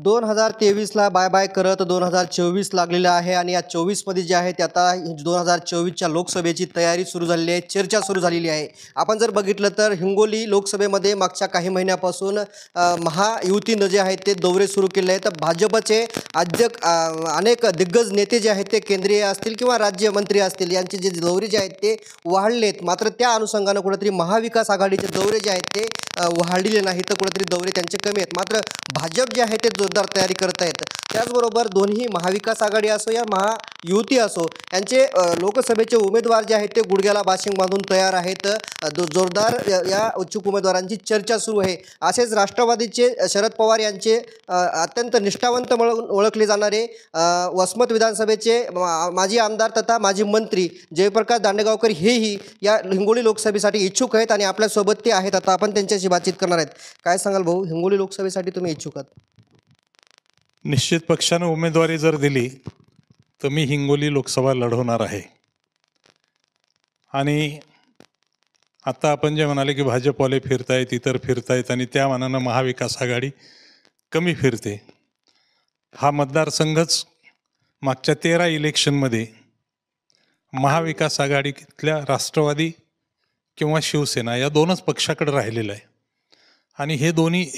2023ला bye bye करत 2024 लागलेलं आहे आणि या 24मध्ये जे आहे ते आता 2024च्या लोकसभेची तयारी सुरू झालेली आहे, चर्चा सुरू झालेली आहे. आपण जर बघितलं तर हिंगोली लोकसभेमध्ये मागच्या काही महिन्यापासून महायुतीनं जे आहेत ते दौरे सुरू केले आहेत. तर भाजपचे अनेक दिग्गज नेते जे आहेत ते केंद्रीय असतील किंवा राज्यमंत्री असतील यांचे जे दौरे जे आहेत ते वाढलेत. मात्र त्या अनुषंगानं कुठेतरी महाविकास आघाडीचे दौरे जे आहेत ते वाढलेले नाही, तर कुठेतरी दौरे त्यांचे कमी आहेत. मात्र भाजप जे आहे ते जोरदार तयारी करत आहेत. त्याचबरोबर दोन्ही महाविकास आघाडी असो या महायुती असो यांचे लोकसभेचे उमेदवार जे आहेत ते गुडघ्याला बाशिंग बांधून तयार आहेत. जोरदार या इच्छुक उमेदवारांची चर्चा सुरू आहे. असेच राष्ट्रवादीचे शरद पवार यांचे अत्यंत निष्ठावंत म्हणून ओळखले जाणारे वसमत विधानसभेचे माजी आमदार तथा माजी मंत्री जयप्रकाश दांडेगावकर हेही या हिंगोली लोकसभेसाठी इच्छुक आहेत आणि आपल्यासोबत ते आहेत. आता आपण त्यांच्याशी बातचीत करणार आहेत. काय सांगाल भाऊ, हिंगोली लोकसभेसाठी तुम्ही इच्छुक आहात? निश्चित पक्षानं उमेदवारी जर दिली तर मी हिंगोली लोकसभा लढवणार आहे. आणि आता आपण जे म्हणाले की भाजपवाले फिरतायत, इतर फिरतायत आणि त्या मानानं महाविकास आघाडी कमी फिरते. हा मतदारसंघच मागच्या 13 इलेक्शनमध्ये महाविकास आघाडीतल्या राष्ट्रवादी किंवा शिवसेना या दोनच पक्षाकडे राहिलेला आहे. आणि हे दोन्ही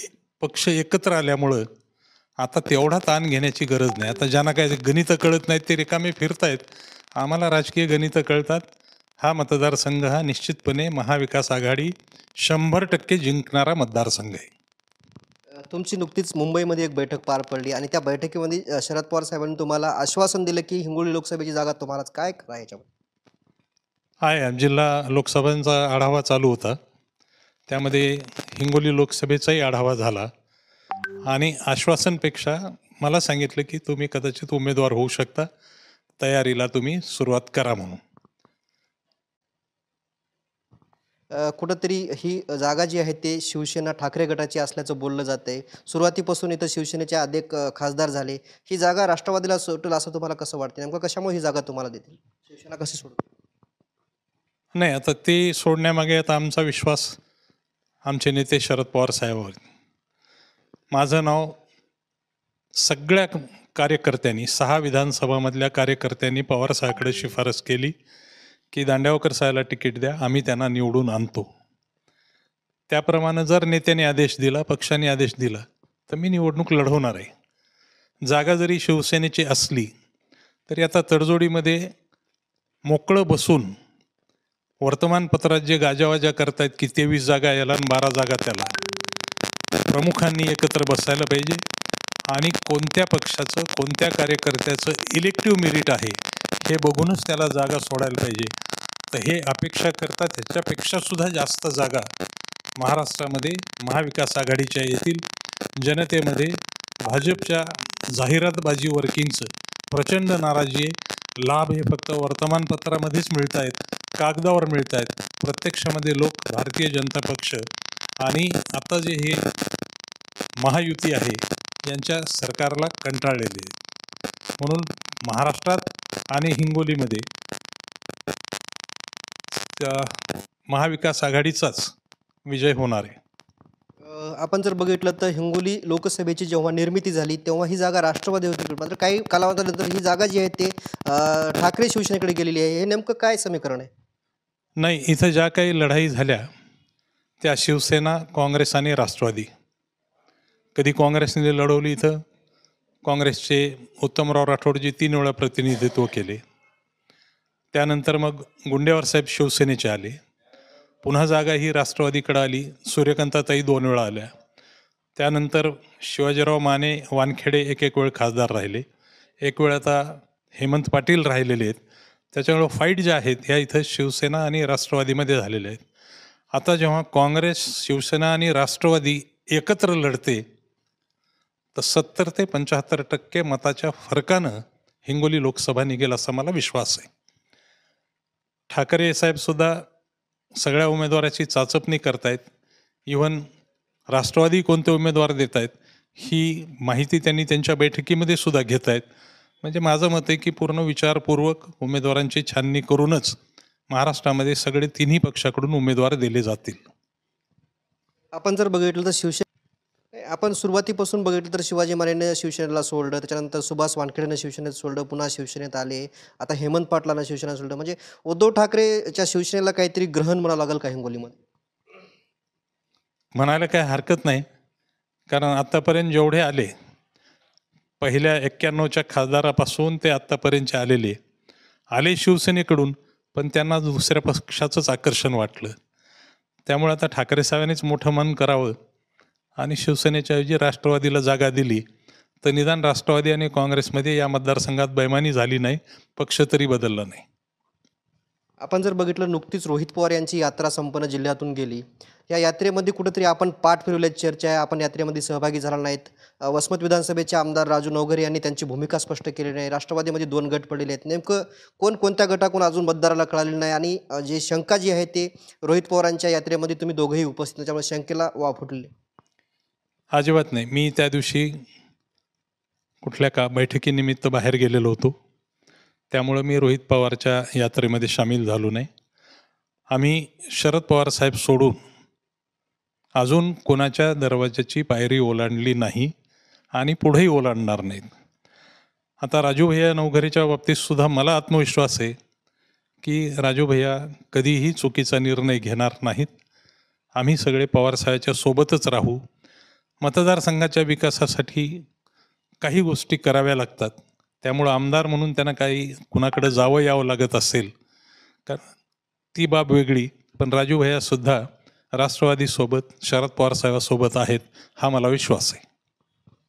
पक्ष एकत्र आल्यामुळं आता तेवढा ताण घेण्याची गरज नाही. आता ज्यांना काय गणितं कळत नाहीत ते रिकामे फिरतायत. आम्हाला राजकीय गणितं कळतात. हा मतदारसंघ हा निश्चितपणे महाविकास आघाडी 100% जिंकणारा मतदारसंघ आहे. तुमची नुकतीच मुंबईमध्ये एक बैठक पार पडली आणि त्या बैठकीमध्ये शरद पवार साहेबांनी तुम्हाला आश्वासन दिलं की हिंगोली लोकसभेची जागा तुम्हालाच. काय करा याच्यामध्ये? आहे, जिल्हा लोकसभांचा आढावा चालू होता, त्यामध्ये हिंगोली लोकसभेचाही आढावा झाला आणि आश्वासनपेक्षा मला सांगितलं की तुम्ही कदाचित उमेदवार होऊ शकता, तयारीला तुम्ही सुरुवात करा म्हणून. कुठंतरी ही जागा जी आहे ते शिवसेना ठाकरे गटाची असल्याचं बोललं जात आहे. सुरुवातीपासून इथं शिवसेनेचे अनेक खासदार झाले. ही जागा राष्ट्रवादीला सुटेल असं तुम्हाला कसं वाटतं? नेमकं कशामुळे ही जागा तुम्हाला देतील? शिवसेना कशी सोडते? नाही, आता ते सोडण्यामागे आता आमचा विश्वास आमचे नेते शरद पवार साहेबांवर. माझं नाव सगळ्या कार्यकर्त्यांनी 6 विधानसभामधल्या कार्यकर्त्यांनी पवार साहेबांकडे शिफारस केली की दांडेगावकर साहेबाला तिकीट द्या, आम्ही त्यांना निवडून आणतो. त्याप्रमाणे जर नेत्याने आदेश दिला, पक्षाने आदेश दिला तर मी निवडणूक लढवणार आहे. जागा जरी शिवसेनेची असली तरी आता तडजोडीमध्ये मोकळं बसून वर्तमानपत्रात जे गाजावाजा करतायत की 23 जागा याला आणि 12 जागा त्याला, प्रमुखांनी एकत्र बसायला पाहिजे आणि कोणत्या पक्षाचं कोणत्या कार्यकर्त्याचं इलेक्टिव्ह मेरिट आहे हे बघूनच त्याला जागा सोडायला पाहिजे. तर हे अपेक्षा करतात, ह्याच्यापेक्षा सुद्धा जास्त जागा महाराष्ट्रामध्ये महाविकास आघाडीच्या येथील. जनतेमध्ये भाजपच्या जाहिरातबाजी वर्किंगचं प्रचंड नाराजी आहे. लाभ हे फक्त वर्तमानपत्रामध्येच मिळत आहेत, कागदावर मिळत आहेत. प्रत्यक्षामध्ये लोक भारतीय जनता पक्ष आणि आता जे हे महायुती आहे यांच्या सरकारला कंटाळलेले आहेत. म्हणून महाराष्ट्रात आणि हिंगोलीमध्ये महाविकास आघाडीचाच विजय होणार आहे. आपण जर बघितलं तर हिंगोली लोकसभेची जेव्हा निर्मिती झाली तेव्हा ही जागा राष्ट्रवादी होती. मात्र काही कालावधीनंतर ही जागा जी आहे ते ठाकरे शिवसेनेकडे गेलेली आहे. हे नेमकं काय समीकरण आहे? नाही, इथं ज्या काही लढाई झाल्या त्या शिवसेना, काँग्रेस आणि राष्ट्रवादी. कधी काँग्रेसने लढवली, इथं काँग्रेसचे उत्तमराव राठोडजी 3 वेळा प्रतिनिधित्व केले. त्यानंतर मग गुंडेवार साहेब शिवसेनेचे आले. पुन्हा जागा ही राष्ट्रवादीकडे आली. सूर्यकांताताई 2 वेळा आल्या. त्यानंतर शिवाजीराव माने वानखेडे एक वेळ खासदार राहिले. एक वेळ आता हेमंत पाटील राहिलेले आहेत. त्याच्यामुळं फाईट ज्या आहेत ह्या इथं शिवसेना आणि राष्ट्रवादीमध्ये झालेल्या आहेत. आता जेव्हा काँग्रेस, शिवसेना आणि राष्ट्रवादी एकत्र लढते तर 70 ते 75% मताच्या फरकानं हिंगोली लोकसभा निघेल असा मला विश्वास आहे. ठाकरे साहेबसुद्धा सगळ्या उमेदवाराची चाचपणी करतायत. इव्हन राष्ट्रवादी कोणते उमेदवार देत आहेत ही माहिती त्यांनी त्यांच्या बैठकीमध्ये सुद्धा घेत आहेत. म्हणजे माझं मत आहे की पूर्ण विचारपूर्वक उमेदवारांची छाननी करूनच महाराष्ट्रामध्ये सगळे तिन्ही पक्षाकडून उमेदवार दिले जातील. आपण जर बघितलं तर आपण सुरुवातीपासून बघितलं तर शिवाजी महाराजांनी शिवसेनेला सोडलं, त्याच्यानंतर सुभाष वानखेडेनं शिवसेनेत सोडलं, पुन्हा शिवसेनेत आले, आता हेमंत पाटलांना शिवसेना सोडलं. म्हणजे उद्धव ठाकरेच्या शिवसेनेला काहीतरी ग्रहण म्हणावं लागेल का हिंगोलीमध्ये? म्हणायला काही हरकत नाही, कारण आत्तापर्यंत जेवढे आले, पहिल्या 91च्या खासदारापासून ते आत्तापर्यंतचे आले शिवसेनेकडून, पण त्यांना दुसऱ्या पक्षाचंच आकर्षण वाटलं. त्यामुळे आता ठाकरे साहेबांनीच मोठं मन करावं आणि शिवसेनेच्या ऐवजी राष्ट्रवादीला जागा दिली, तर निदान राष्ट्रवादी आणि काँग्रेसमध्ये या मतदारसंघात बैमानी झाली नाही, पक्ष तरी बदलला नाही. आपण जर बघितलं, नुकतीच रोहित पवार यांची यात्रा संपूर्ण जिल्ह्यातून गेली. या यात्रेमध्ये कुठेतरी आपण पाठ फिरवल्याची चर्चा आहे, आपण यात्रेमध्ये सहभागी झाला नाहीत. वसमत विधानसभेचे आमदार राजू नवघरे यांनी त्यांची भूमिका स्पष्ट केली नाही. राष्ट्रवादीमध्ये 2 गट पडलेले आहेत. नेमकं कोणत्या गटाकडून अजून मतदाराला कळालेलं नाही, आणि जे शंका जी आहे ते रोहित पवारांच्या यात्रेमध्ये तुम्ही दोघंही उपस्थित, त्याच्यामुळे शंकेला वाव फुटले. अजिबात नाही. मी त्या दिवशी कुठल्या बैठकीनिमित्त बाहेर गेलेलो होतो, त्यामुळं मी रोहित पवारच्या यात्रेमध्ये सामील झालो नाही. आम्ही शरद पवार साहेब सोडून अजून कोणाच्या दरवाजाची पायरी ओलांडली नाही आणि पुढेही ओलांडणार नाहीत. आता राजू भैया नवघरेच्या बाबतीत सुद्धा मला आत्मविश्वास आहे की राजू भैया कधीही चुकीचा निर्णय घेणार नाहीत. आम्ही सगळे पवारसाहेबांच्या सोबतच राहू. मतदारसंघाच्या विकासासाठी काही गोष्टी कराव्या लागतात, त्यामुळं आमदार म्हणून त्यांना काही कुणाकडे जावं यावं लागत असेल, कारण ती बाब वेगळी. पण राजू भैयासुद्धा राष्ट्रवादीसोबत, शरद पवार साहेबांसोबत आहेत, हा मला विश्वास आहे.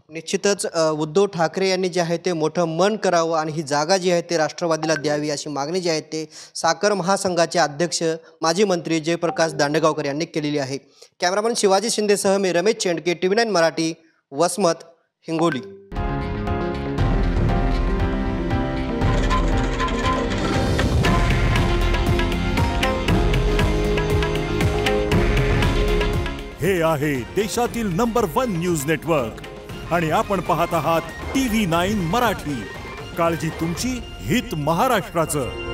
निश्चितच उद्धव ठाकरे यांनी जे आहे ते मोठं मन करावं आणि ही जागा जी आहे ते राष्ट्रवादीला द्यावी, अशी मागणी जी आहे ते साखर महासंघाचे अध्यक्ष माजी मंत्री जयप्रकाश दांडेगावकर यांनी केलेली आहे. कॅमेरामन शिवाजी शिंदेसह मी रमेश चेंडके, TV9 मराठी, वसमत, हिंगोली. हे आहे देशातील नंबर 1 न्यूज नेटवर्क आणि आपण पाहत आहात TV9 मराठी. काळजी तुमची, हित महाराष्ट्राचं.